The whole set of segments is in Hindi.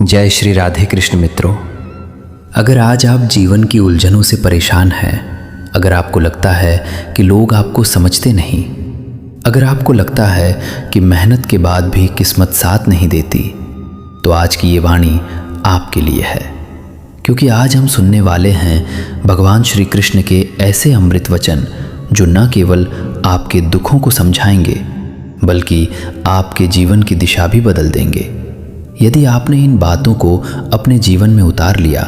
जय श्री राधे कृष्ण मित्रों। अगर आज आप जीवन की उलझनों से परेशान हैं, अगर आपको लगता है कि लोग आपको समझते नहीं, अगर आपको लगता है कि मेहनत के बाद भी किस्मत साथ नहीं देती, तो आज की ये वाणी आपके लिए है। क्योंकि आज हम सुनने वाले हैं भगवान श्री कृष्ण के ऐसे अमृत वचन जो न केवल आपके दुखों को समझाएंगे बल्कि आपके जीवन की दिशा भी बदल देंगे। यदि आपने इन बातों को अपने जीवन में उतार लिया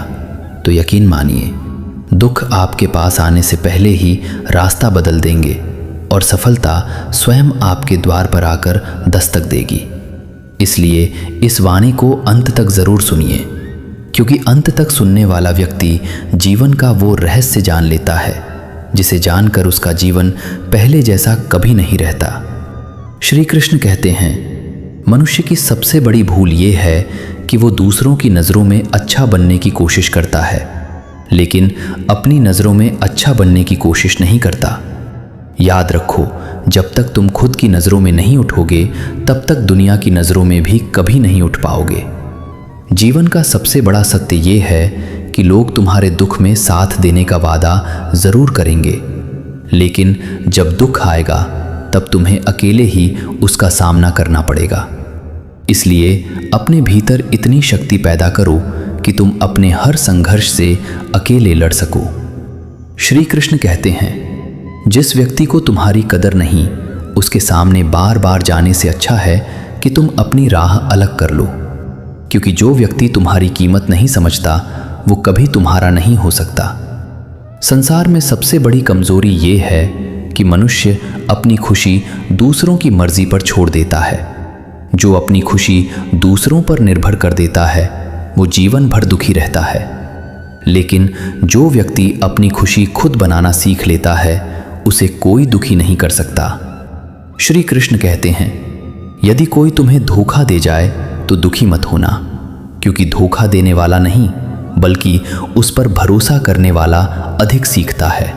तो यकीन मानिए, दुख आपके पास आने से पहले ही रास्ता बदल देंगे और सफलता स्वयं आपके द्वार पर आकर दस्तक देगी। इसलिए इस वाणी को अंत तक ज़रूर सुनिए, क्योंकि अंत तक सुनने वाला व्यक्ति जीवन का वो रहस्य जान लेता है जिसे जानकर उसका जीवन पहले जैसा कभी नहीं रहता। श्री कृष्ण कहते हैं, मनुष्य की सबसे बड़ी भूल ये है कि वो दूसरों की नज़रों में अच्छा बनने की कोशिश करता है, लेकिन अपनी नज़रों में अच्छा बनने की कोशिश नहीं करता। याद रखो, जब तक तुम खुद की नज़रों में नहीं उठोगे तब तक दुनिया की नज़रों में भी कभी नहीं उठ पाओगे। जीवन का सबसे बड़ा सत्य ये है कि लोग तुम्हारे दुख में साथ देने का वादा ज़रूर करेंगे, लेकिन जब दुख आएगा तब तुम्हें अकेले ही उसका सामना करना पड़ेगा। इसलिए अपने भीतर इतनी शक्ति पैदा करो कि तुम अपने हर संघर्ष से अकेले लड़ सको। श्री कृष्ण कहते हैं, जिस व्यक्ति को तुम्हारी कदर नहीं, उसके सामने बार बार जाने से अच्छा है कि तुम अपनी राह अलग कर लो। क्योंकि जो व्यक्ति तुम्हारी कीमत नहीं समझता वो कभी तुम्हारा नहीं हो सकता। संसार में सबसे बड़ी कमजोरी ये है कि मनुष्य अपनी खुशी दूसरों की मर्जी पर छोड़ देता है। जो अपनी खुशी दूसरों पर निर्भर कर देता है वो जीवन भर दुखी रहता है, लेकिन जो व्यक्ति अपनी खुशी खुद बनाना सीख लेता है उसे कोई दुखी नहीं कर सकता। श्री कृष्ण कहते हैं, यदि कोई तुम्हें धोखा दे जाए तो दुखी मत होना, क्योंकि धोखा देने वाला नहीं बल्कि उस पर भरोसा करने वाला अधिक सीखता है।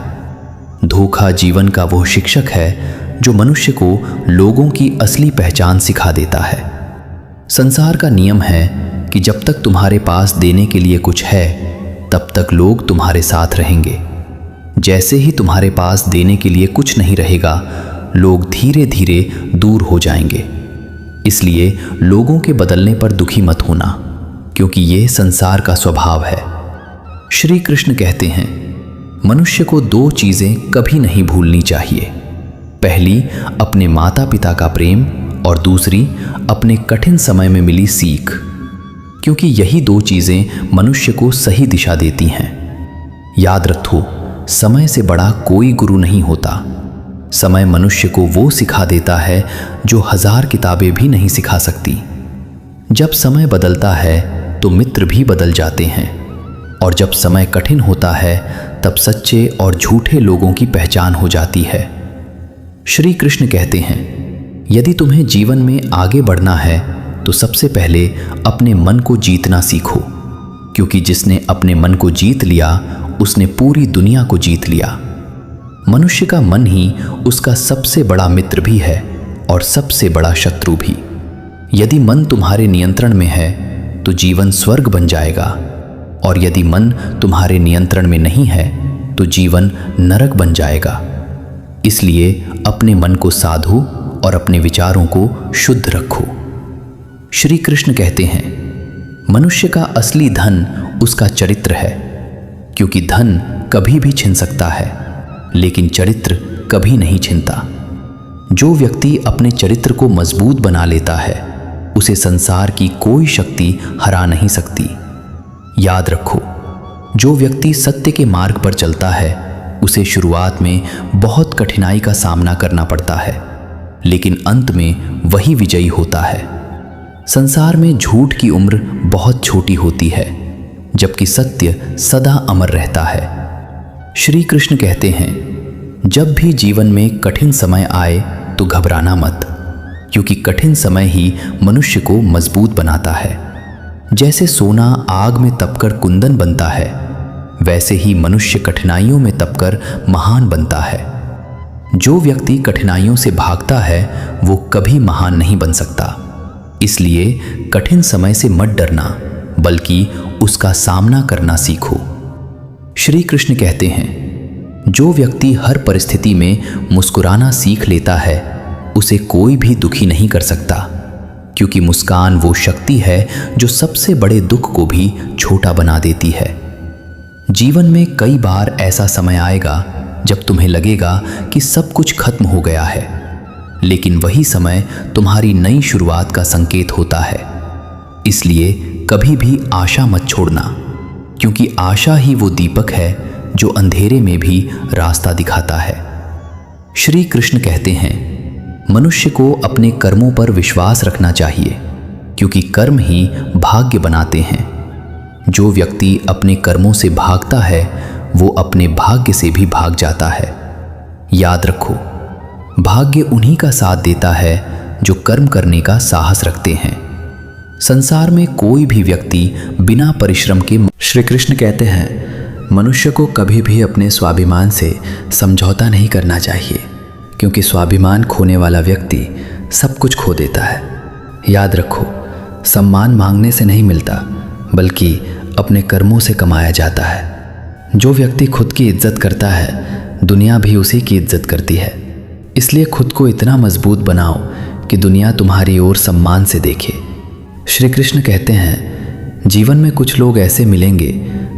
धोखा जीवन का वो शिक्षक है जो मनुष्य को लोगों की असली पहचान सिखा देता है। संसार का नियम है कि जब तक तुम्हारे पास देने के लिए कुछ है तब तक लोग तुम्हारे साथ रहेंगे। जैसे ही तुम्हारे पास देने के लिए कुछ नहीं रहेगा, लोग धीरे धीरे दूर हो जाएंगे। इसलिए लोगों के बदलने पर दुखी मत होना, क्योंकि ये संसार का स्वभाव है। श्री कृष्ण कहते हैं, मनुष्य को दो चीज़ें कभी नहीं भूलनी चाहिए। पहली अपने माता पिता का प्रेम और दूसरी अपने कठिन समय में मिली सीख, क्योंकि यही दो चीज़ें मनुष्य को सही दिशा देती हैं। याद रखो, समय से बड़ा कोई गुरु नहीं होता। समय मनुष्य को वो सिखा देता है जो 1000 किताबें भी नहीं सिखा सकती। जब समय बदलता है तो मित्र भी बदल जाते हैं, और जब समय कठिन होता है तब सच्चे और झूठे लोगों की पहचान हो जाती है। श्री कृष्ण कहते हैं, यदि तुम्हें जीवन में आगे बढ़ना है तो सबसे पहले अपने मन को जीतना सीखो, क्योंकि जिसने अपने मन को जीत लिया उसने पूरी दुनिया को जीत लिया। मनुष्य का मन ही उसका सबसे बड़ा मित्र भी है और सबसे बड़ा शत्रु भी। यदि मन तुम्हारे नियंत्रण में है तो जीवन स्वर्ग बन जाएगा, और यदि मन तुम्हारे नियंत्रण में नहीं है तो जीवन नरक बन जाएगा। इसलिए अपने मन को साधो और अपने विचारों को शुद्ध रखो। श्री कृष्ण कहते हैं, मनुष्य का असली धन उसका चरित्र है, क्योंकि धन कभी भी छिन सकता है लेकिन चरित्र कभी नहीं छिनता। जो व्यक्ति अपने चरित्र को मजबूत बना लेता है उसे संसार की कोई शक्ति हरा नहीं सकती। याद रखो, जो व्यक्ति सत्य के मार्ग पर चलता है उसे शुरुआत में बहुत कठिनाई का सामना करना पड़ता है, लेकिन अंत में वही विजयी होता है। संसार में झूठ की उम्र बहुत छोटी होती है, जबकि सत्य सदा अमर रहता है। श्री कृष्ण कहते हैं, जब भी जीवन में कठिन समय आए तो घबराना मत, क्योंकि कठिन समय ही मनुष्य को मजबूत बनाता है। जैसे सोना आग में तपकर कुंदन बनता है, वैसे ही मनुष्य कठिनाइयों में तपकर महान बनता है। जो व्यक्ति कठिनाइयों से भागता है वो कभी महान नहीं बन सकता। इसलिए कठिन समय से मत डरना, बल्कि उसका सामना करना सीखो। श्री कृष्ण कहते हैं, जो व्यक्ति हर परिस्थिति में मुस्कुराना सीख लेता है उसे कोई भी दुखी नहीं कर सकता, क्योंकि मुस्कान वो शक्ति है जो सबसे बड़े दुख को भी छोटा बना देती है। जीवन में कई बार ऐसा समय आएगा जब तुम्हें लगेगा कि सब कुछ खत्म हो गया है, लेकिन वही समय तुम्हारी नई शुरुआत का संकेत होता है। इसलिए कभी भी आशा मत छोड़ना, क्योंकि आशा ही वो दीपक है जो अंधेरे में भी रास्ता दिखाता है। श्री कृष्ण कहते हैं, मनुष्य को अपने कर्मों पर विश्वास रखना चाहिए, क्योंकि कर्म ही भाग्य बनाते हैं। जो व्यक्ति अपने कर्मों से भागता है वो अपने भाग्य से भी भाग जाता है। याद रखो, भाग्य उन्हीं का साथ देता है जो कर्म करने का साहस रखते हैं। संसार में कोई भी व्यक्ति बिना परिश्रम के। श्री कृष्ण कहते हैं, मनुष्य को कभी भी अपने स्वाभिमान से समझौता नहीं करना चाहिए, क्योंकि स्वाभिमान खोने वाला व्यक्ति सब कुछ खो देता है। याद रखो, सम्मान मांगने से नहीं मिलता, बल्कि अपने कर्मों से कमाया जाता है। जो व्यक्ति खुद की इज्जत करता है, दुनिया भी उसी की इज्जत करती है। इसलिए खुद को इतना मजबूत बनाओ कि दुनिया तुम्हारी ओर सम्मान से देखे। श्री कृष्ण कहते हैं, जीवन में कुछ लोग ऐसे मिलेंगे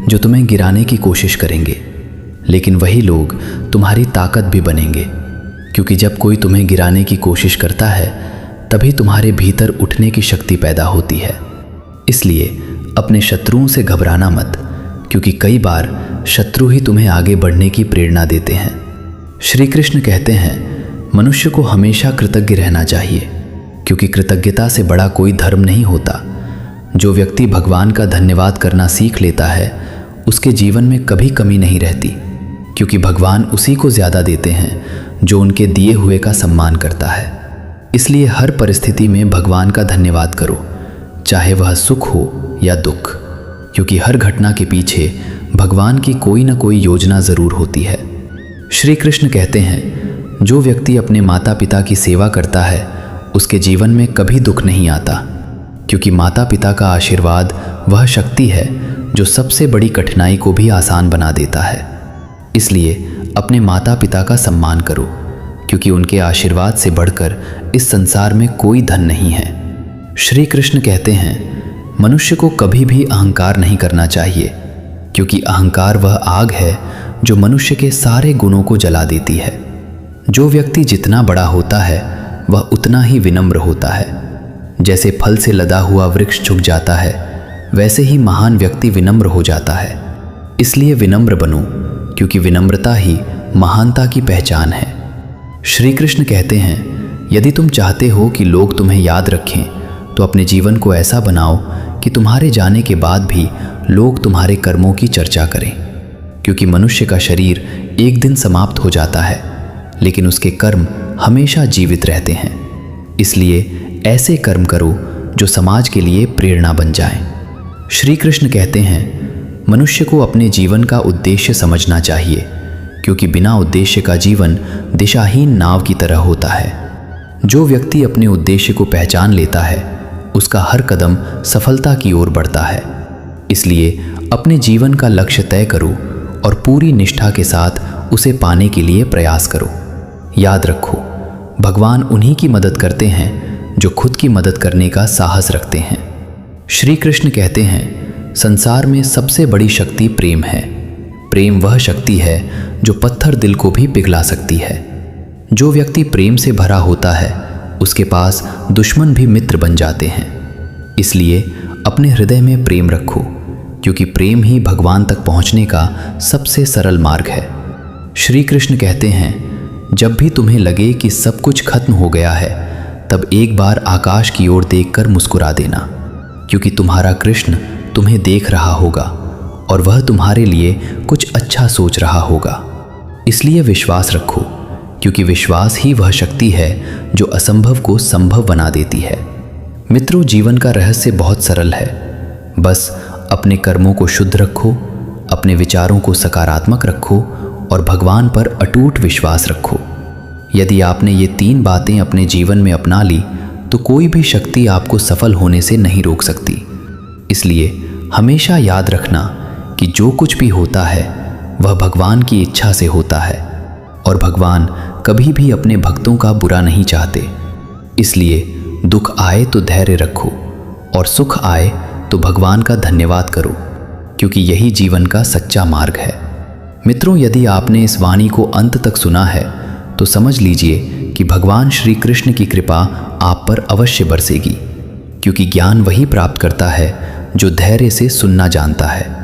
जो तुम्हें गिराने की कोशिश करेंगे, लेकिन वही लोग तुम्हारी ताकत भी बनेंगे, क्योंकि जब कोई तुम्हें गिराने की कोशिश करता है तभी तुम्हारे भीतर उठने की शक्ति पैदा होती है। इसलिए अपने शत्रुओं से घबराना मत, क्योंकि कई बार शत्रु ही तुम्हें आगे बढ़ने की प्रेरणा देते हैं। श्री कृष्ण कहते हैं, मनुष्य को हमेशा कृतज्ञ रहना चाहिए, क्योंकि कृतज्ञता से बड़ा कोई धर्म नहीं होता। जो व्यक्ति भगवान का धन्यवाद करना सीख लेता है उसके जीवन में कभी कमी नहीं रहती, क्योंकि भगवान उसी को ज़्यादा देते हैं जो उनके दिए हुए का सम्मान करता है। इसलिए हर परिस्थिति में भगवान का धन्यवाद करो, चाहे वह सुख हो या दुख, क्योंकि हर घटना के पीछे भगवान की कोई ना कोई योजना ज़रूर होती है। श्री कृष्ण कहते हैं, जो व्यक्ति अपने माता पिता की सेवा करता है उसके जीवन में कभी दुख नहीं आता, क्योंकि माता पिता का आशीर्वाद वह शक्ति है जो सबसे बड़ी कठिनाई को भी आसान बना देता है। इसलिए अपने माता पिता का सम्मान करो, क्योंकि उनके आशीर्वाद से बढ़कर इस संसार में कोई धन नहीं है। श्री कृष्ण कहते हैं, मनुष्य को कभी भी अहंकार नहीं करना चाहिए, क्योंकि अहंकार वह आग है जो मनुष्य के सारे गुणों को जला देती है। जो व्यक्ति जितना बड़ा होता है वह उतना ही विनम्र होता है। जैसे फल से लदा हुआ वृक्ष झुक जाता है, वैसे ही महान व्यक्ति विनम्र हो जाता है। इसलिए विनम्र बनो, क्योंकि विनम्रता ही महानता की पहचान है। श्री कृष्ण कहते हैं, यदि तुम चाहते हो कि लोग तुम्हें याद रखें तो अपने जीवन को ऐसा बनाओ कि तुम्हारे जाने के बाद भी लोग तुम्हारे कर्मों की चर्चा करें, क्योंकि मनुष्य का शरीर एक दिन समाप्त हो जाता है, लेकिन उसके कर्म हमेशा जीवित रहते हैं। इसलिए ऐसे कर्म करो जो समाज के लिए प्रेरणा बन जाएं। श्री कृष्ण कहते हैं, मनुष्य को अपने जीवन का उद्देश्य समझना चाहिए, क्योंकि बिना उद्देश्य का जीवन दिशाहीन नाव की तरह होता है। जो व्यक्ति अपने उद्देश्य को पहचान लेता है उसका हर कदम सफलता की ओर बढ़ता है। इसलिए अपने जीवन का लक्ष्य तय करो और पूरी निष्ठा के साथ उसे पाने के लिए प्रयास करो। याद रखो, भगवान उन्हीं की मदद करते हैं जो खुद की मदद करने का साहस रखते हैं। श्री कृष्ण कहते हैं, संसार में सबसे बड़ी शक्ति प्रेम है। प्रेम वह शक्ति है जो पत्थर दिल को भी पिघला सकती है। जो व्यक्ति प्रेम से भरा होता है उसके पास दुश्मन भी मित्र बन जाते हैं। इसलिए अपने हृदय में प्रेम रखो, क्योंकि प्रेम ही भगवान तक पहुंचने का सबसे सरल मार्ग है। श्री कृष्ण कहते हैं, जब भी तुम्हें लगे कि सब कुछ खत्म हो गया है तब एक बार आकाश की ओर देखकर मुस्कुरा देना, क्योंकि तुम्हारा कृष्ण तुम्हें देख रहा होगा और वह तुम्हारे लिए कुछ अच्छा सोच रहा होगा। इसलिए विश्वास रखो, क्योंकि विश्वास ही वह शक्ति है जो असंभव को संभव बना देती है। मित्रों, जीवन का रहस्य बहुत सरल है। बस अपने कर्मों को शुद्ध रखो, अपने विचारों को सकारात्मक रखो और भगवान पर अटूट विश्वास रखो। यदि आपने ये 3 बातें अपने जीवन में अपना ली तो कोई भी शक्ति आपको सफल होने से नहीं रोक सकती। इसलिए हमेशा याद रखना कि जो कुछ भी होता है वह भगवान की इच्छा से होता है और भगवान कभी भी अपने भक्तों का बुरा नहीं चाहते। इसलिए दुख आए तो धैर्य रखो और सुख आए तो भगवान का धन्यवाद करो, क्योंकि यही जीवन का सच्चा मार्ग है। मित्रों, यदि आपने इस वाणी को अंत तक सुना है तो समझ लीजिए कि भगवान श्री कृष्ण की कृपा आप पर अवश्य बरसेगी, क्योंकि ज्ञान वही प्राप्त करता है जो धैर्य से सुनना जानता है।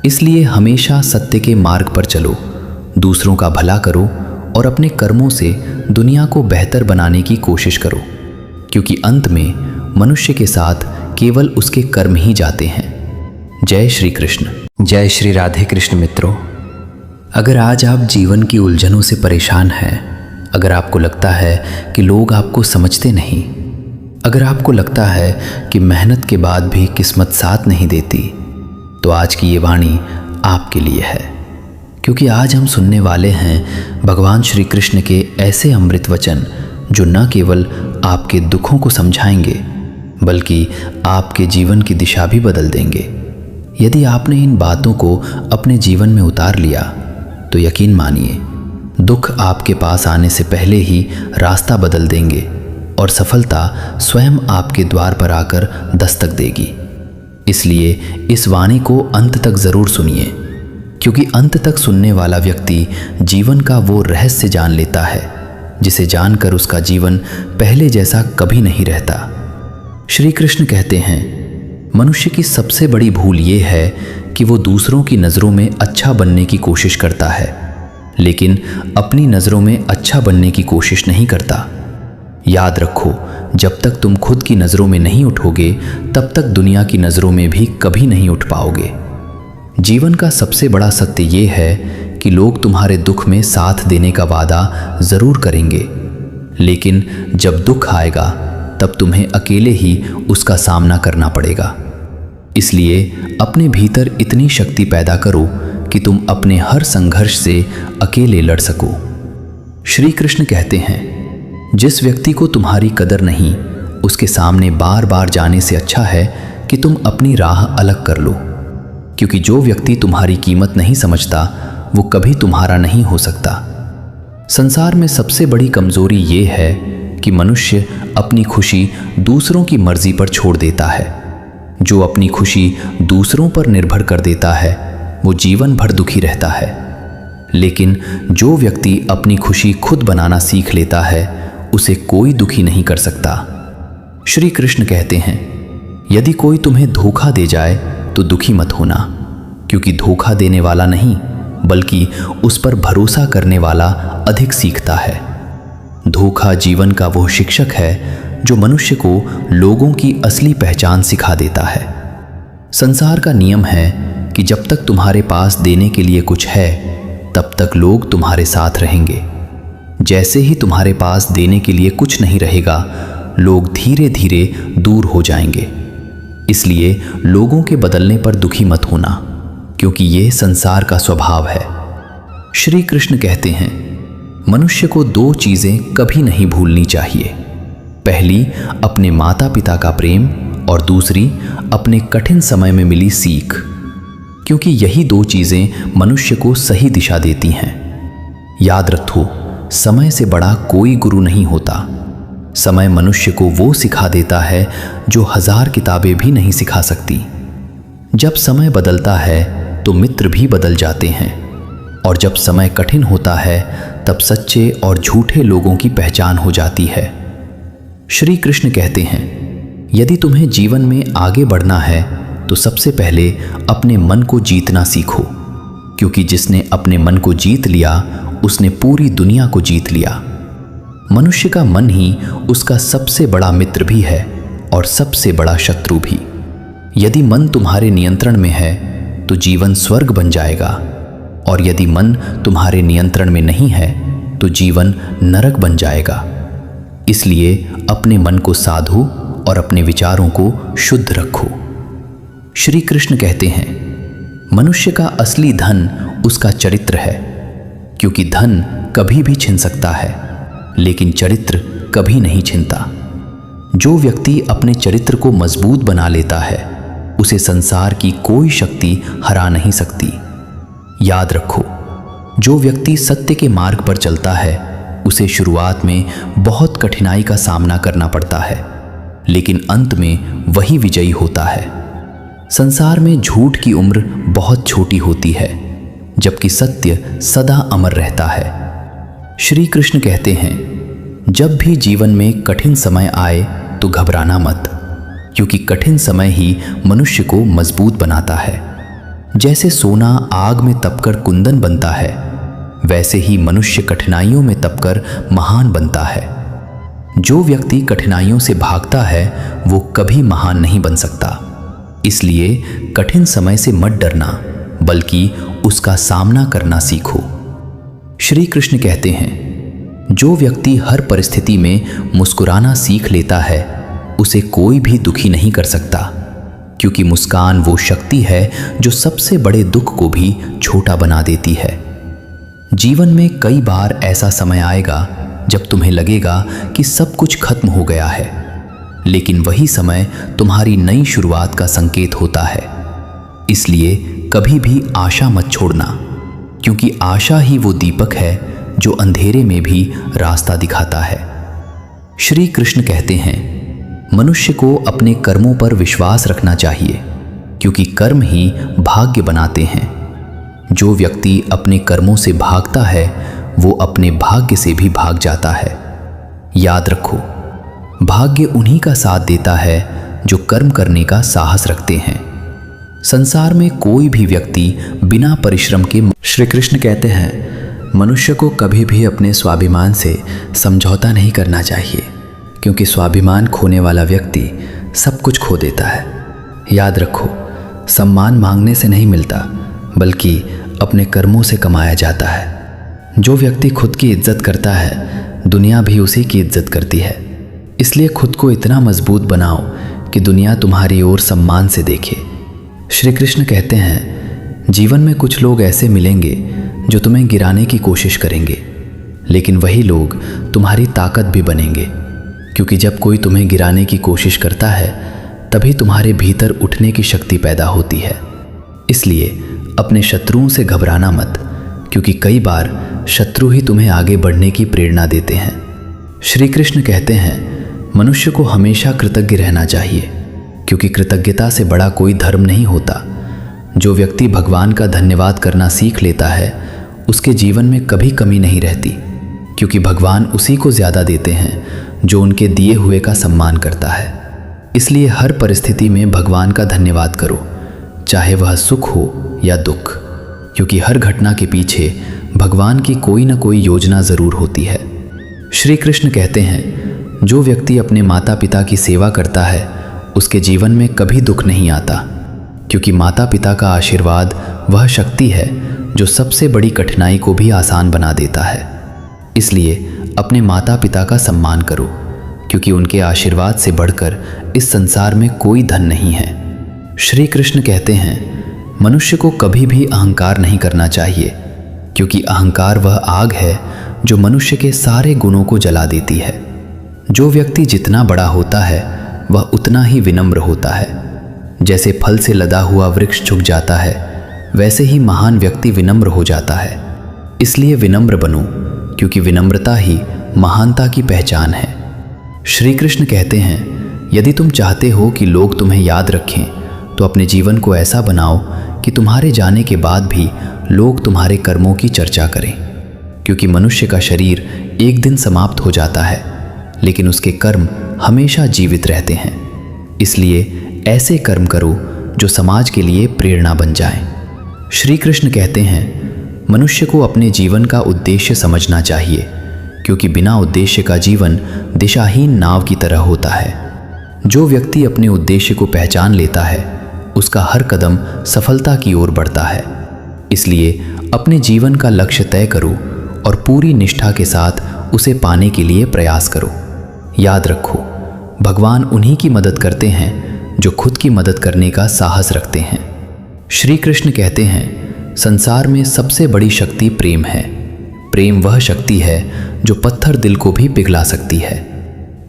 इसलिए हमेशा सत्य के मार्ग पर चलो, दूसरों का भला करो और अपने कर्मों से दुनिया को बेहतर बनाने की कोशिश करो, क्योंकि अंत में मनुष्य के साथ केवल उसके कर्म ही जाते हैं। जय श्री कृष्ण। जय श्री राधे कृष्ण। मित्रों, अगर आज आप जीवन की उलझनों से परेशान हैं, अगर आपको लगता है कि लोग आपको समझते नहीं, अगर आपको लगता है कि मेहनत के बाद भी किस्मत साथ नहीं देती, तो आज की ये वाणी आपके लिए है, क्योंकि आज हम सुनने वाले हैं भगवान श्री कृष्ण के ऐसे अमृत वचन जो न केवल आपके दुखों को समझाएंगे बल्कि आपके जीवन की दिशा भी बदल देंगे। यदि आपने इन बातों को अपने जीवन में उतार लिया तो यकीन मानिए, दुख आपके पास आने से पहले ही रास्ता बदल देंगे और सफलता स्वयं आपके द्वार पर आकर दस्तक देगी। इसलिए इस वाणी को अंत तक ज़रूर सुनिए, क्योंकि अंत तक सुनने वाला व्यक्ति जीवन का वो रहस्य जान लेता है जिसे जानकर उसका जीवन पहले जैसा कभी नहीं रहता। श्री कृष्ण कहते हैं, मनुष्य की सबसे बड़ी भूल ये है कि वो दूसरों की नज़रों में अच्छा बनने की कोशिश करता है, लेकिन अपनी नज़रों में अच्छा बनने की कोशिश नहीं करता। याद रखो, जब तक तुम खुद की नज़रों में नहीं उठोगे तब तक दुनिया की नज़रों में भी कभी नहीं उठ पाओगे। जीवन का सबसे बड़ा सत्य ये है कि लोग तुम्हारे दुख में साथ देने का वादा ज़रूर करेंगे, लेकिन जब दुख आएगा तब तुम्हें अकेले ही उसका सामना करना पड़ेगा। इसलिए अपने भीतर इतनी शक्ति पैदा करो कि तुम अपने हर संघर्ष से अकेले लड़ सको। श्री कृष्ण कहते हैं, जिस व्यक्ति को तुम्हारी कदर नहीं, उसके सामने बार बार जाने से अच्छा है कि तुम अपनी राह अलग कर लो, क्योंकि जो व्यक्ति तुम्हारी कीमत नहीं समझता वो कभी तुम्हारा नहीं हो सकता। संसार में सबसे बड़ी कमजोरी ये है कि मनुष्य अपनी खुशी दूसरों की मर्जी पर छोड़ देता है। जो अपनी खुशी दूसरों पर निर्भर कर देता है वो जीवन भर दुखी रहता है, लेकिन जो व्यक्ति अपनी खुशी खुद बनाना सीख लेता है उसे कोई दुखी नहीं कर सकता। श्री कृष्ण कहते हैं, यदि कोई तुम्हें धोखा दे जाए तो दुखी मत होना, क्योंकि धोखा देने वाला नहीं बल्कि उस पर भरोसा करने वाला अधिक सीखता है। धोखा जीवन का वो शिक्षक है जो मनुष्य को लोगों की असली पहचान सिखा देता है। संसार का नियम है कि जब तक तुम्हारे पास देने के लिए कुछ है तब तक लोग तुम्हारे साथ रहेंगे। जैसे ही तुम्हारे पास देने के लिए कुछ नहीं रहेगा, लोग धीरे धीरे दूर हो जाएंगे। इसलिए लोगों के बदलने पर दुखी मत होना, क्योंकि ये संसार का स्वभाव है। श्री कृष्ण कहते हैं, मनुष्य को दो चीज़ें कभी नहीं भूलनी चाहिए। पहली अपने माता पिता का प्रेम और दूसरी अपने कठिन समय में मिली सीख, क्योंकि यही दो चीज़ें मनुष्य को सही दिशा देती हैं। याद रखो, समय से बड़ा कोई गुरु नहीं होता। समय मनुष्य को वो सिखा देता है जो 1000 किताबें भी नहीं सिखा सकती। जब समय बदलता है तो मित्र भी बदल जाते हैं, और जब समय कठिन होता है तब सच्चे और झूठे लोगों की पहचान हो जाती है। श्री कृष्ण कहते हैं, यदि तुम्हें जीवन में आगे बढ़ना है तो सबसे पहले अपने मन को जीतना सीखो, क्योंकि जिसने अपने मन को जीत लिया उसने पूरी दुनिया को जीत लिया। मनुष्य का मन ही उसका सबसे बड़ा मित्र भी है और सबसे बड़ा शत्रु भी। यदि मन तुम्हारे नियंत्रण में है तो जीवन स्वर्ग बन जाएगा, और यदि मन तुम्हारे नियंत्रण में नहीं है तो जीवन नरक बन जाएगा। इसलिए अपने मन को साधो और अपने विचारों को शुद्ध रखो। श्री कृष्ण कहते हैं, मनुष्य का असली धन उसका चरित्र है, क्योंकि धन कभी भी छिन सकता है लेकिन चरित्र कभी नहीं छिनता। जो व्यक्ति अपने चरित्र को मजबूत बना लेता है उसे संसार की कोई शक्ति हरा नहीं सकती। याद रखो, जो व्यक्ति सत्य के मार्ग पर चलता है उसे शुरुआत में बहुत कठिनाई का सामना करना पड़ता है, लेकिन अंत में वही विजयी होता है। संसार में झूठ की उम्र बहुत छोटी होती है, जबकि सत्य सदा अमर रहता है। श्री कृष्ण कहते हैं, जब भी जीवन में कठिन समय आए तो घबराना मत, क्योंकि कठिन समय ही मनुष्य को मजबूत बनाता है। जैसे सोना आग में तपकर कुंदन बनता है, वैसे ही मनुष्य कठिनाइयों में तपकर महान बनता है। जो व्यक्ति कठिनाइयों से भागता है वो कभी महान नहीं बन सकता। इसलिए कठिन समय से मत डरना, बल्कि उसका सामना करना सीखो। श्री कृष्ण कहते हैं, जो व्यक्ति हर परिस्थिति में मुस्कुराना सीख लेता है उसे कोई भी दुखी नहीं कर सकता, क्योंकि मुस्कान वो शक्ति है जो सबसे बड़े दुख को भी छोटा बना देती है। जीवन में कई बार ऐसा समय आएगा जब तुम्हें लगेगा कि सब कुछ खत्म हो गया है, लेकिन वही समय तुम्हारी नई शुरुआत का संकेत होता है। इसलिए कभी भी आशा मत छोड़ना, क्योंकि आशा ही वो दीपक है जो अंधेरे में भी रास्ता दिखाता है। श्री कृष्ण कहते हैं, मनुष्य को अपने कर्मों पर विश्वास रखना चाहिए, क्योंकि कर्म ही भाग्य बनाते हैं। जो व्यक्ति अपने कर्मों से भागता है वो अपने भाग्य से भी भाग जाता है। याद रखो, भाग्य उन्हीं का साथ देता है जो कर्म करने का साहस रखते हैं। संसार में कोई भी व्यक्ति बिना परिश्रम के। श्री कृष्ण कहते हैं, मनुष्य को कभी भी अपने स्वाभिमान से समझौता नहीं करना चाहिए, क्योंकि स्वाभिमान खोने वाला व्यक्ति सब कुछ खो देता है। याद रखो, सम्मान मांगने से नहीं मिलता, बल्कि अपने कर्मों से कमाया जाता है। जो व्यक्ति खुद की इज्जत करता है, दुनिया भी उसी की इज्जत करती है। इसलिए खुद को इतना मजबूत बनाओ कि दुनिया तुम्हारी ओर सम्मान से देखे। श्री कृष्ण कहते हैं, जीवन में कुछ लोग ऐसे मिलेंगे जो तुम्हें गिराने की कोशिश करेंगे, लेकिन वही लोग तुम्हारी ताकत भी बनेंगे, क्योंकि जब कोई तुम्हें गिराने की कोशिश करता है तभी तुम्हारे भीतर उठने की शक्ति पैदा होती है। इसलिए अपने शत्रुओं से घबराना मत, क्योंकि कई बार शत्रु ही तुम्हें आगे बढ़ने की प्रेरणा देते हैं। श्री कृष्ण कहते हैं, मनुष्य को हमेशा कृतज्ञ रहना चाहिए, क्योंकि कृतज्ञता से बड़ा कोई धर्म नहीं होता। जो व्यक्ति भगवान का धन्यवाद करना सीख लेता है उसके जीवन में कभी कमी नहीं रहती, क्योंकि भगवान उसी को ज़्यादा देते हैं जो उनके दिए हुए का सम्मान करता है। इसलिए हर परिस्थिति में भगवान का धन्यवाद करो, चाहे वह सुख हो या दुख, क्योंकि हर घटना के पीछे भगवान की कोई ना कोई योजना ज़रूर होती है। श्री कृष्ण कहते हैं, जो व्यक्ति अपने माता पिता की सेवा करता है उसके जीवन में कभी दुख नहीं आता, क्योंकि माता पिता का आशीर्वाद वह शक्ति है जो सबसे बड़ी कठिनाई को भी आसान बना देता है। इसलिए अपने माता पिता का सम्मान करो, क्योंकि उनके आशीर्वाद से बढ़कर इस संसार में कोई धन नहीं है। श्री कृष्ण कहते हैं, मनुष्य को कभी भी अहंकार नहीं करना चाहिए, क्योंकि अहंकार वह आग है जो मनुष्य के सारे गुणों को जला देती है। जो व्यक्ति जितना बड़ा होता है वह उतना ही विनम्र होता है। जैसे फल से लदा हुआ वृक्ष झुक जाता है, वैसे ही महान व्यक्ति विनम्र हो जाता है। इसलिए विनम्र बनो, क्योंकि विनम्रता ही महानता की पहचान है। श्री कृष्ण कहते हैं, यदि तुम चाहते हो कि लोग तुम्हें याद रखें तो अपने जीवन को ऐसा बनाओ कि तुम्हारे जाने के बाद भी लोग तुम्हारे कर्मों की चर्चा करें, क्योंकि मनुष्य का शरीर एक दिन समाप्त हो जाता है, लेकिन उसके कर्म हमेशा जीवित रहते हैं। इसलिए ऐसे कर्म करो जो समाज के लिए प्रेरणा बन जाएं। श्री कृष्ण कहते हैं, मनुष्य को अपने जीवन का उद्देश्य समझना चाहिए, क्योंकि बिना उद्देश्य का जीवन दिशाहीन नाव की तरह होता है। जो व्यक्ति अपने उद्देश्य को पहचान लेता है उसका हर कदम सफलता की ओर बढ़ता है। इसलिए अपने जीवन का लक्ष्य तय करो और पूरी निष्ठा के साथ उसे पाने के लिए प्रयास करो। याद रखो, भगवान उन्हीं की मदद करते हैं जो खुद की मदद करने का साहस रखते हैं। श्री कृष्ण कहते हैं, संसार में सबसे बड़ी शक्ति प्रेम है। प्रेम वह शक्ति है जो पत्थर दिल को भी पिघला सकती है।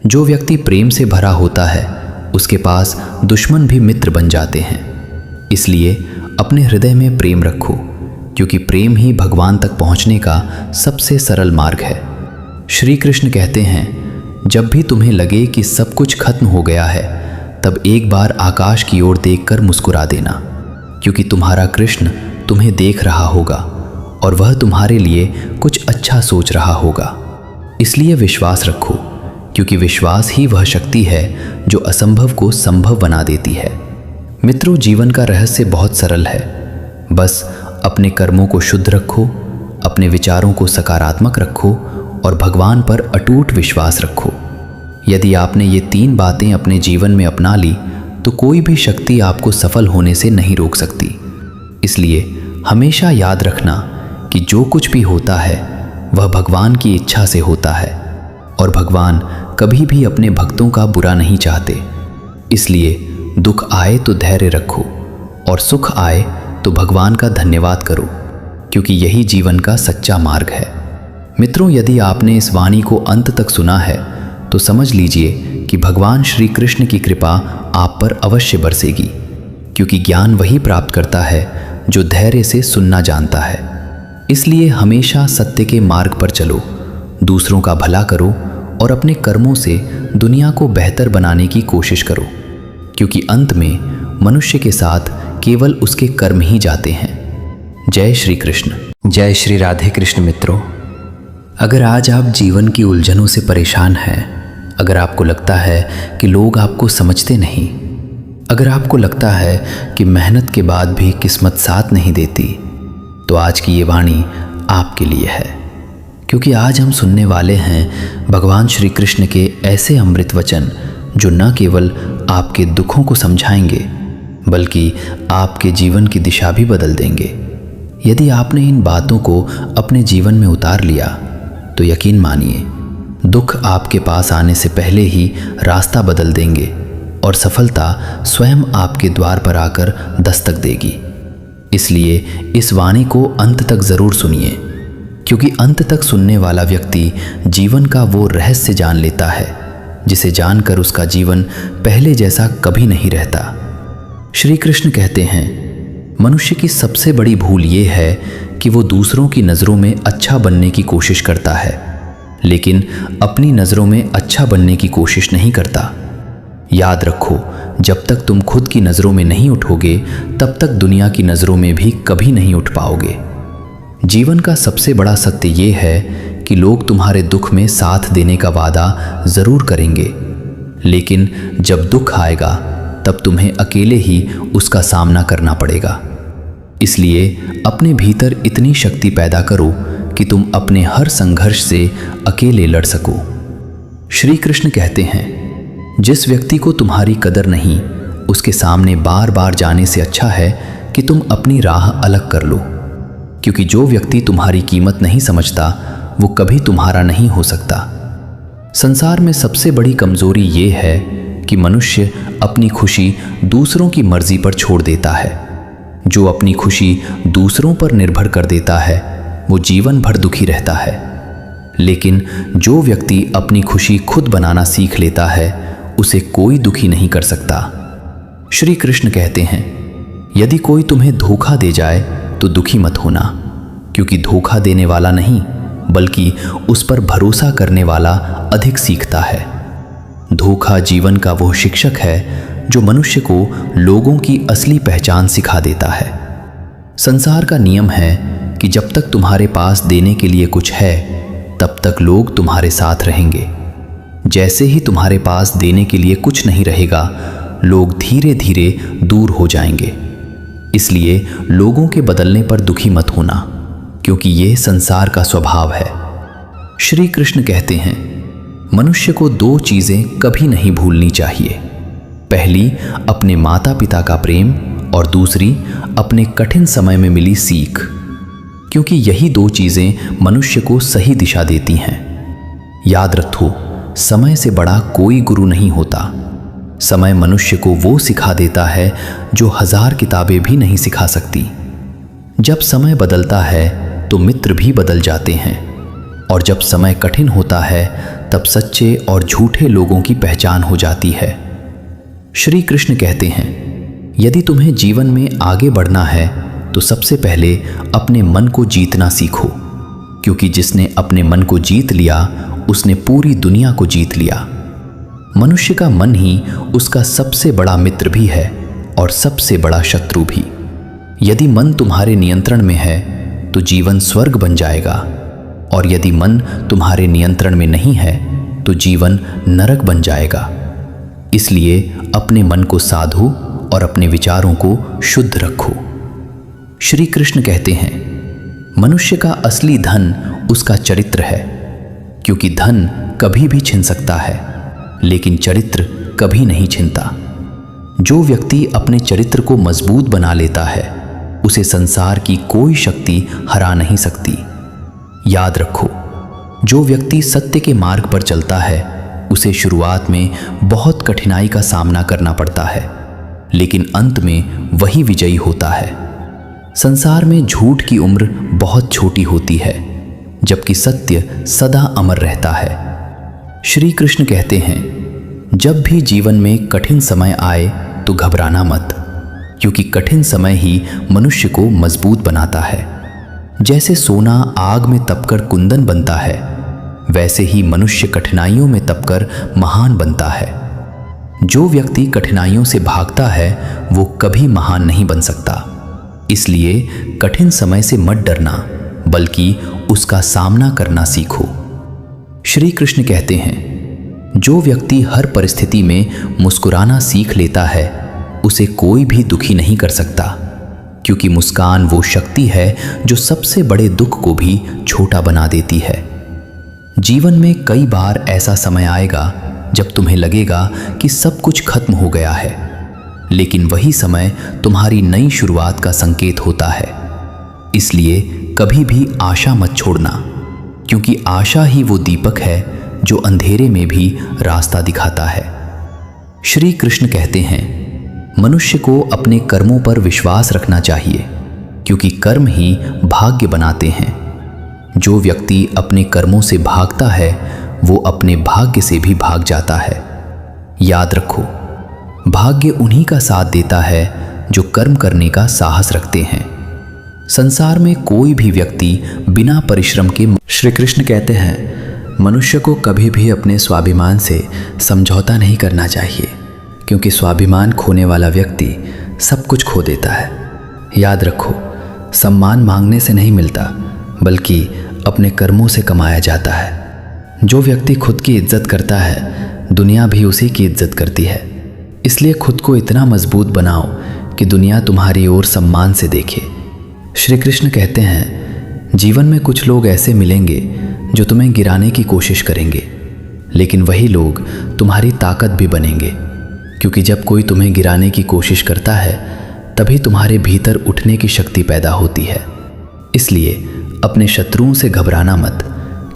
जो व्यक्ति प्रेम से भरा होता है उसके पास दुश्मन भी मित्र बन जाते हैं। इसलिए अपने हृदय में प्रेम रखो, क्योंकि प्रेम ही भगवान तक पहुंचने का सबसे सरल मार्ग है। श्री कृष्ण कहते हैं, जब भी तुम्हें लगे कि सब कुछ खत्म हो गया है, तब एक बार आकाश की ओर देखकर मुस्कुरा देना, क्योंकि तुम्हारा कृष्ण तुम्हें देख रहा होगा और वह तुम्हारे लिए कुछ अच्छा सोच रहा होगा। इसलिए विश्वास रखो, क्योंकि विश्वास ही वह शक्ति है जो असंभव को संभव बना देती है। मित्रों, जीवन का रहस्य बहुत सरल है। बस अपने कर्मों को शुद्ध रखो, अपने विचारों को सकारात्मक रखो और भगवान पर अटूट विश्वास रखो। यदि आपने ये 3 बातें अपने जीवन में अपना ली तो कोई भी शक्ति आपको सफल होने से नहीं रोक सकती। इसलिए हमेशा याद रखना कि जो कुछ भी होता है वह भगवान की इच्छा से होता है और भगवान कभी भी अपने भक्तों का बुरा नहीं चाहते। इसलिए दुख आए तो धैर्य रखो और सुख आए तो भगवान का धन्यवाद करो, क्योंकि यही जीवन का सच्चा मार्ग है। मित्रों, यदि आपने इस वाणी को अंत तक सुना है तो समझ लीजिए कि भगवान श्री कृष्ण की कृपा आप पर अवश्य बरसेगी, क्योंकि ज्ञान वही प्राप्त करता है जो धैर्य से सुनना जानता है। इसलिए हमेशा सत्य के मार्ग पर चलो, दूसरों का भला करो और अपने कर्मों से दुनिया को बेहतर बनाने की कोशिश करो, क्योंकि अंत में मनुष्य के साथ केवल उसके कर्म ही जाते हैं। जय श्री कृष्ण। जय श्री राधे कृष्ण। मित्रों, अगर आज आप जीवन की उलझनों से परेशान हैं, अगर आपको लगता है कि लोग आपको समझते नहीं, अगर आपको लगता है कि मेहनत के बाद भी किस्मत साथ नहीं देती, तो आज की ये वाणी आपके लिए है, क्योंकि आज हम सुनने वाले हैं भगवान श्री कृष्ण के ऐसे अमृत वचन जो न केवल आपके दुखों को समझाएंगे बल्कि आपके जीवन की दिशा भी बदल देंगे। यदि आपने इन बातों को अपने जीवन में उतार लिया तो यकीन मानिए, दुख आपके पास आने से पहले ही रास्ता बदल देंगे और सफलता स्वयं आपके द्वार पर आकर दस्तक देगी। इसलिए इस वाणी को अंत तक ज़रूर सुनिए, क्योंकि अंत तक सुनने वाला व्यक्ति जीवन का वो रहस्य जान लेता है जिसे जानकर उसका जीवन पहले जैसा कभी नहीं रहता। श्री कृष्ण कहते हैं, मनुष्य की सबसे बड़ी भूल ये है कि वो दूसरों की नज़रों में अच्छा बनने की कोशिश करता है, लेकिन अपनी नज़रों में अच्छा बनने की कोशिश नहीं करता। याद रखो, जब तक तुम खुद की नज़रों में नहीं उठोगे तब तक दुनिया की नज़रों में भी कभी नहीं उठ पाओगे। जीवन का सबसे बड़ा सत्य ये है कि लोग तुम्हारे दुख में साथ देने का वादा ज़रूर करेंगे, लेकिन जब दुख आएगा तब तुम्हें अकेले ही उसका सामना करना पड़ेगा। इसलिए अपने भीतर इतनी शक्ति पैदा करो कि तुम अपने हर संघर्ष से अकेले लड़ सको। श्री कृष्ण कहते हैं, जिस व्यक्ति को तुम्हारी कदर नहीं, उसके सामने बार बार जाने से अच्छा है कि तुम अपनी राह अलग कर लो, क्योंकि जो व्यक्ति तुम्हारी कीमत नहीं समझता वो कभी तुम्हारा नहीं हो सकता। संसार में सबसे बड़ी कमजोरी ये है कि मनुष्य अपनी खुशी दूसरों की मर्जी पर छोड़ देता है। जो अपनी खुशी दूसरों पर निर्भर कर देता है वो जीवन भर दुखी रहता है, लेकिन जो व्यक्ति अपनी खुशी खुद बनाना सीख लेता है उसे कोई दुखी नहीं कर सकता। श्री कृष्ण कहते हैं, यदि कोई तुम्हें धोखा दे जाए तो दुखी मत होना, क्योंकि धोखा देने वाला नहीं बल्कि उस पर भरोसा करने वाला अधिक सीखता है। धोखा जीवन का वो शिक्षक है जो मनुष्य को लोगों की असली पहचान सिखा देता है। संसार का नियम है कि जब तक तुम्हारे पास देने के लिए कुछ है तब तक लोग तुम्हारे साथ रहेंगे। जैसे ही तुम्हारे पास देने के लिए कुछ नहीं रहेगा, लोग धीरे धीरे दूर हो जाएंगे। इसलिए लोगों के बदलने पर दुखी मत होना, क्योंकि ये संसार का स्वभाव है। श्री कृष्ण कहते हैं, मनुष्य को 2 चीज़ें कभी नहीं भूलनी चाहिए। पहली, अपने माता पिता का प्रेम और दूसरी, अपने कठिन समय में मिली सीख, क्योंकि यही 2 चीज़ें मनुष्य को सही दिशा देती हैं। याद रखो, समय से बड़ा कोई गुरु नहीं होता। समय मनुष्य को वो सिखा देता है जो 1000 किताबें भी नहीं सिखा सकती। जब समय बदलता है तो मित्र भी बदल जाते हैं, और जब समय कठिन होता है तब सच्चे और झूठे लोगों की पहचान हो जाती है। श्री कृष्ण कहते हैं, यदि तुम्हें जीवन में आगे बढ़ना है तो सबसे पहले अपने मन को जीतना सीखो, क्योंकि जिसने अपने मन को जीत लिया उसने पूरी दुनिया को जीत लिया। मनुष्य का मन ही उसका सबसे बड़ा मित्र भी है और सबसे बड़ा शत्रु भी। यदि मन तुम्हारे नियंत्रण में है तो जीवन स्वर्ग बन जाएगा, और यदि मन तुम्हारे नियंत्रण में नहीं है तो जीवन नरक बन जाएगा। इसलिए अपने मन को साधो और अपने विचारों को शुद्ध रखो। श्री कृष्ण कहते हैं, मनुष्य का असली धन उसका चरित्र है, क्योंकि धन कभी भी छिन सकता है लेकिन चरित्र कभी नहीं छिनता। जो व्यक्ति अपने चरित्र को मजबूत बना लेता है उसे संसार की कोई शक्ति हरा नहीं सकती। याद रखो, जो व्यक्ति सत्य के मार्ग पर चलता है उसे शुरुआत में बहुत कठिनाई का सामना करना पड़ता है, लेकिन अंत में वही विजयी होता है। संसार में झूठ की उम्र बहुत छोटी होती है, जबकि सत्य सदा अमर रहता है। श्री कृष्ण कहते हैं, जब भी जीवन में कठिन समय आए तो घबराना मत, क्योंकि कठिन समय ही मनुष्य को मजबूत बनाता है। जैसे सोना आग में तपकर कुंदन बनता है, वैसे ही मनुष्य कठिनाइयों में तपकर महान बनता है। जो व्यक्ति कठिनाइयों से भागता है वो कभी महान नहीं बन सकता। इसलिए कठिन समय से मत डरना, बल्कि उसका सामना करना सीखो। श्री कृष्ण कहते हैं, जो व्यक्ति हर परिस्थिति में मुस्कुराना सीख लेता है उसे कोई भी दुखी नहीं कर सकता, क्योंकि मुस्कान वो शक्ति है जो सबसे बड़े दुख को भी छोटा बना देती है। जीवन में कई बार ऐसा समय आएगा जब तुम्हें लगेगा कि सब कुछ खत्म हो गया है, लेकिन वही समय तुम्हारी नई शुरुआत का संकेत होता है। इसलिए कभी भी आशा मत छोड़ना, क्योंकि आशा ही वो दीपक है जो अंधेरे में भी रास्ता दिखाता है। श्री कृष्ण कहते हैं, मनुष्य को अपने कर्मों पर विश्वास रखना चाहिए, क्योंकि कर्म ही भाग्य बनाते हैं। जो व्यक्ति अपने कर्मों से भागता है वो अपने भाग्य से भी भाग जाता है। याद रखो, भाग्य उन्हीं का साथ देता है जो कर्म करने का साहस रखते हैं। संसार में कोई भी व्यक्ति बिना परिश्रम के। श्री कृष्ण कहते हैं, मनुष्य को कभी भी अपने स्वाभिमान से समझौता नहीं करना चाहिए, क्योंकि स्वाभिमान खोने वाला व्यक्ति सब कुछ खो देता है। याद रखो, सम्मान मांगने से नहीं मिलता, बल्कि अपने कर्मों से कमाया जाता है। जो व्यक्ति खुद की इज्जत करता है, दुनिया भी उसी की इज्जत करती है। इसलिए खुद को इतना मजबूत बनाओ कि दुनिया तुम्हारी ओर सम्मान से देखे। श्री कृष्ण कहते हैं, जीवन में कुछ लोग ऐसे मिलेंगे जो तुम्हें गिराने की कोशिश करेंगे, लेकिन वही लोग तुम्हारी ताकत भी बनेंगे, क्योंकि जब कोई तुम्हें गिराने की कोशिश करता है तभी तुम्हारे भीतर उठने की शक्ति पैदा होती है। इसलिए अपने शत्रुओं से घबराना मत,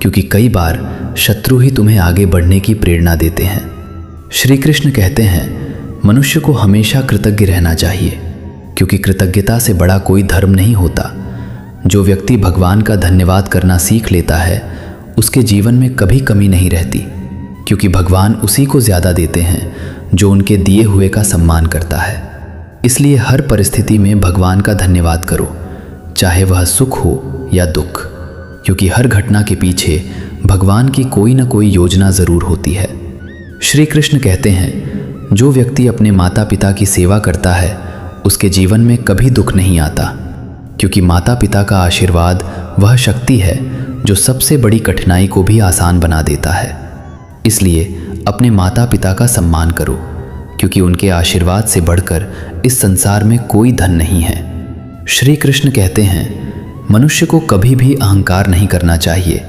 क्योंकि कई बार शत्रु ही तुम्हें आगे बढ़ने की प्रेरणा देते हैं। श्री कृष्ण कहते हैं, मनुष्य को हमेशा कृतज्ञ रहना चाहिए, क्योंकि कृतज्ञता से बड़ा कोई धर्म नहीं होता। जो व्यक्ति भगवान का धन्यवाद करना सीख लेता है उसके जीवन में कभी कमी नहीं रहती, क्योंकि भगवान उसी को ज़्यादा देते हैं जो उनके दिए हुए का सम्मान करता है। इसलिए हर परिस्थिति में भगवान का धन्यवाद करो, चाहे वह सुख हो या दुख, क्योंकि हर घटना के पीछे भगवान की कोई ना कोई योजना ज़रूर होती है। श्री कृष्ण कहते हैं, जो व्यक्ति अपने माता पिता की सेवा करता है उसके जीवन में कभी दुख नहीं आता, क्योंकि माता पिता का आशीर्वाद वह शक्ति है जो सबसे बड़ी कठिनाई को भी आसान बना देता है। इसलिए अपने माता पिता का सम्मान करो, क्योंकि उनके आशीर्वाद से बढ़कर इस संसार में कोई धन नहीं है। श्री कृष्ण कहते हैं, मनुष्य को कभी भी अहंकार नहीं करना चाहिए,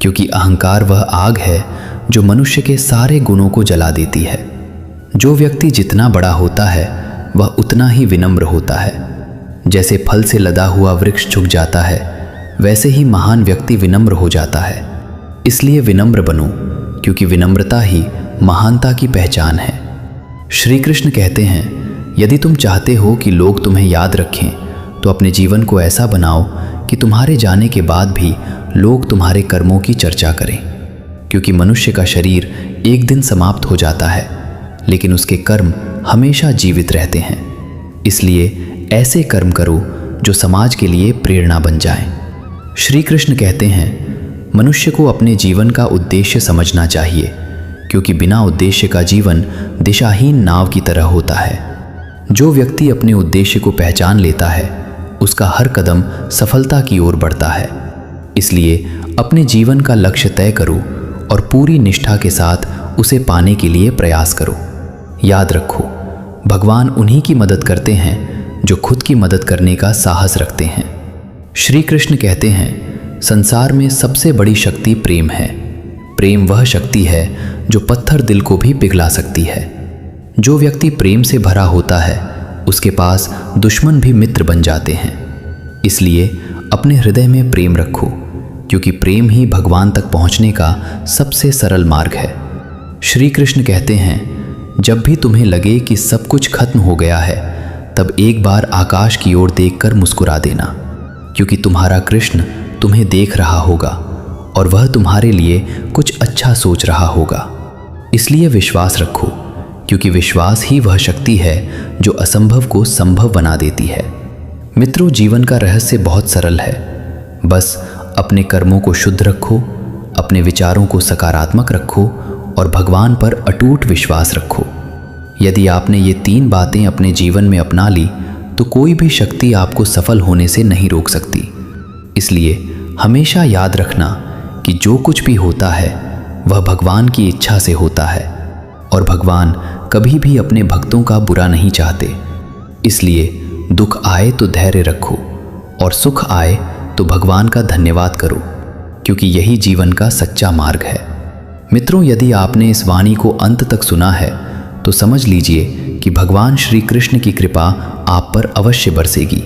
क्योंकि अहंकार वह आग है जो मनुष्य के सारे गुणों को जला देती है। जो व्यक्ति जितना बड़ा होता है वह उतना ही विनम्र होता है। जैसे फल से लदा हुआ वृक्ष झुक जाता है, वैसे ही महान व्यक्ति विनम्र हो जाता है। इसलिए विनम्र बनो, क्योंकि विनम्रता ही महानता की पहचान है। श्री कृष्ण कहते हैं, यदि तुम चाहते हो कि लोग तुम्हें याद रखें तो अपने जीवन को ऐसा बनाओ कि तुम्हारे जाने के बाद भी लोग तुम्हारे कर्मों की चर्चा करें, क्योंकि मनुष्य का शरीर एक दिन समाप्त हो जाता है, लेकिन उसके कर्म हमेशा जीवित रहते हैं। इसलिए ऐसे कर्म करो जो समाज के लिए प्रेरणा बन जाएं। श्री कृष्ण कहते हैं, मनुष्य को अपने जीवन का उद्देश्य समझना चाहिए, क्योंकि बिना उद्देश्य का जीवन दिशाहीन नाव की तरह होता है। जो व्यक्ति अपने उद्देश्य को पहचान लेता है, उसका हर कदम सफलता की ओर बढ़ता है। इसलिए अपने जीवन का लक्ष्य तय करो और पूरी निष्ठा के साथ उसे पाने के लिए प्रयास करो। याद रखो, भगवान उन्हीं की मदद करते हैं जो खुद की मदद करने का साहस रखते हैं। श्री कृष्ण कहते हैं, संसार में सबसे बड़ी शक्ति प्रेम है। प्रेम वह शक्ति है जो पत्थर दिल को भी पिघला सकती है। जो व्यक्ति प्रेम से भरा होता है, उसके पास दुश्मन भी मित्र बन जाते हैं। इसलिए अपने हृदय में प्रेम रखो, क्योंकि प्रेम ही भगवान तक पहुंचने का सबसे सरल मार्ग है। श्री कृष्ण कहते हैं, जब भी तुम्हें लगे कि सब कुछ खत्म हो गया है, तब एक बार आकाश की ओर देखकर मुस्कुरा देना, क्योंकि तुम्हारा कृष्ण तुम्हें देख रहा होगा और वह तुम्हारे लिए कुछ अच्छा सोच रहा होगा। इसलिए विश्वास रखो, क्योंकि विश्वास ही वह शक्ति है जो असंभव को संभव बना देती है। मित्रों, जीवन का रहस्य बहुत सरल है। बस अपने कर्मों को शुद्ध रखो, अपने विचारों को सकारात्मक रखो और भगवान पर अटूट विश्वास रखो। यदि आपने ये 3 बातें अपने जीवन में अपना ली, तो कोई भी शक्ति आपको सफल होने से नहीं रोक सकती। इसलिए हमेशा याद रखना कि जो कुछ भी होता है वह भगवान की इच्छा से होता है, और भगवान कभी भी अपने भक्तों का बुरा नहीं चाहते। इसलिए दुख आए तो धैर्य रखो और सुख आए तो भगवान का धन्यवाद करो, क्योंकि यही जीवन का सच्चा मार्ग है। मित्रों, यदि आपने इस वाणी को अंत तक सुना है, तो समझ लीजिए कि भगवान श्री कृष्ण की कृपा आप पर अवश्य बरसेगी,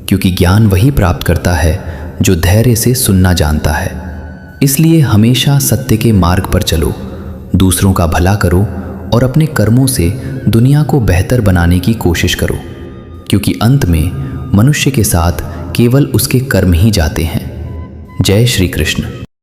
क्योंकि ज्ञान वही प्राप्त करता है जो धैर्य से सुनना जानता है। इसलिए हमेशा सत्य के मार्ग पर चलो, दूसरों का भला करो और अपने कर्मों से दुनिया को बेहतर बनाने की कोशिश करो, क्योंकि अंत में मनुष्य के साथ केवल उसके कर्म ही जाते हैं। जय श्री कृष्ण।